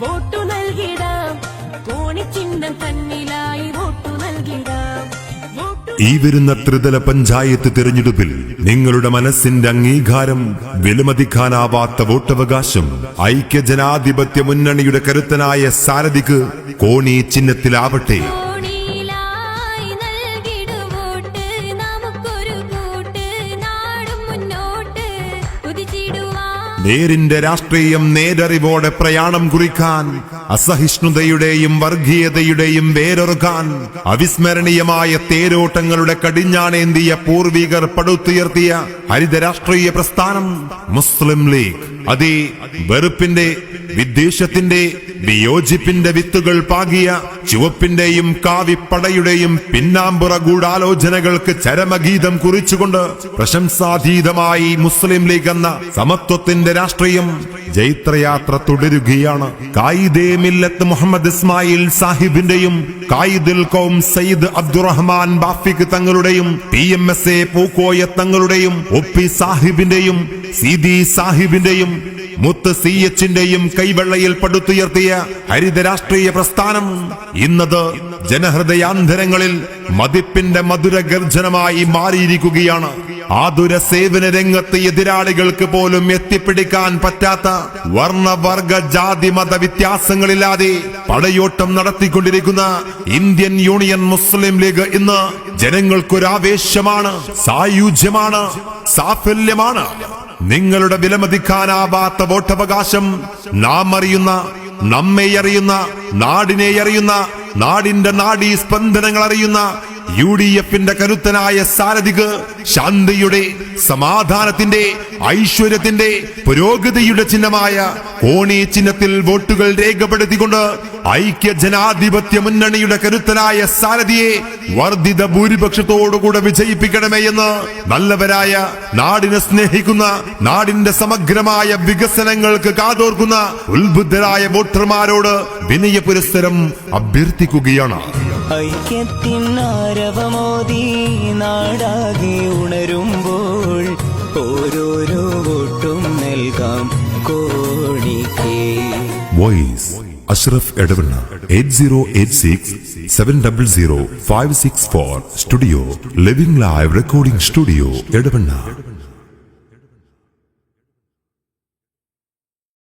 വോട്ടു നൽകിടാം, കോണിച്ചിഹ്നം തന്നിലായി വോട്ടു നൽകിടാം. ഈ വരുന്ന ത്രിതല പഞ്ചായത്ത് തിരഞ്ഞെടുപ്പിൽ നിങ്ങളുടെ മനസ്സിന്റെ അംഗീകാരം, വിലമതിക്കാനാവാത്ത വോട്ടവകാശം ഐക്യജനാധിപത്യ മുന്നണിയുടെ കരുത്തനായ സാരഥിക്ക് കോണി ചിഹ്നത്തിലാവട്ടെ. നേരിന്റെ രാഷ്ട്രീയം നേരറിവോടെ പ്രയാണം കുറിക്കാൻ, അസഹിഷ്ണുതയുടെയും വർഗീയതയുടെയും വേരൊറുക്കാൻ, അവിസ്മരണീയമായ തേരോട്ടങ്ങളുടെ കടിഞ്ഞാണേന്തിയ പൂർവികർ പടുത്തുയർത്തിയ ഹരിത രാഷ്ട്രീയ പ്രസ്ഥാനം മുസ്ലിം ലീഗ്. അതേ വെറുപ്പിന്റെ, വിദ്വേഷത്തിന്റെ, വിയോജിപ്പിന്റെ വിത്തുകൾ പാകിയ ചുവപ്പിന്റെയും കാവിപ്പടയുടെയും പിന്നാമ്പുറ ഗൂഢാലോചനകൾക്ക് ചരമഗീതം കുറിച്ചുകൊണ്ട് പ്രശംസാതീതമായി മുസ്ലിം ലീഗ് എന്ന സമത്വത്തിന്റെ രാഷ്ട്രീയം ജൈത്രയാത്ര തുടരുകയാണ്. കായിദേ മില്ലത്ത് മുഹമ്മദ് ഇസ്മായിൽ സാഹിബിന്റെയും കായിദുൽ ഖൗം സയ്യിദ് അബ്ദുറഹ്മാൻ ബാഫിഖ് തങ്ങളുടെയും PMSA പൂക്കോയ തങ്ങളുടെയും ഒപ്പി സാഹിബിന്റെയും സീതി സാഹിബിന്റെയും മുത്ത് CHന്റെയും കൈവെള്ളയിൽ പടുത്തുയർത്തിയ ഹരിത രാഷ്ട്രീയ പ്രസ്ഥാനം ഇന്നത് ജനഹൃദയാന്തരങ്ങളിൽ മതിപ്പിന്റെ മധുര ഗർജനമായി മാറിയിരിക്കുകയാണ്. ആതുര സേവന രംഗത്ത് എതിരാളികൾക്ക് പോലും എത്തിപ്പിടിക്കാൻ പറ്റാത്ത വർണ്ണവർഗ ജാതി മത വ്യത്യാസങ്ങളില്ലാതെ പടയോട്ടം നടത്തിക്കൊണ്ടിരിക്കുന്ന ഇന്ത്യൻ യൂണിയൻ മുസ്ലിം ലീഗ് ഇന്ന് ജനങ്ങൾക്കൊരാവേശമാണ്, സായുജ്യമാണ്, സാഫല്യമാണ്. നിങ്ങളുടെ വിലമതിക്കാനാവാത്ത വോട്ടവകാശം നാം അറിയുന്ന, നമ്മെ അറിയുന്ന, നാടിനെ അറിയുന്ന, നാടിന്റെ നാഡീ സ്പന്ദനങ്ങൾ അറിയുന്ന UDFന്റെ കരുത്തനായ സാരഥിക്ക് ശാന്തിയുടെ, സമാധാനത്തിന്റെ, ഐശ്വര്യത്തിന്റെ, പുരോഗതിയുടെ ചിഹ്നമായ കോണി ചിഹ്നത്തിൽ വോട്ടുകൾ രേഖപ്പെടുത്തിക്കൊണ്ട് ഐക്യ ജനാധിപത്യ മുന്നണിയുടെ കരുത്തനായ സാരഥിയെ വർദ്ധിത ഭൂരിപക്ഷത്തോടുകൂടെ വിജയിപ്പിക്കണമേ എന്ന് നല്ലവരായ, നാടിനെ സ്നേഹിക്കുന്ന, നാടിന്റെ സമഗ്രമായ വികസനങ്ങൾക്ക് കാതോർക്കുന്ന ഉത്ബുദ്ധരായ വോട്ടർമാരോട് വിനയ പുരസ്സരം അഭ്യർത്ഥിക്കുകയാണ്. ഐക്യത്തിനാരവമോദി നാടാകെ ഉണരുമ്പോൾ ഓരോരോ വോട്ടും നൽകാം കോണിക്ക്. Voice Ashraf Edavanna 8086 700 564. Studio living live recording studio Edavanna.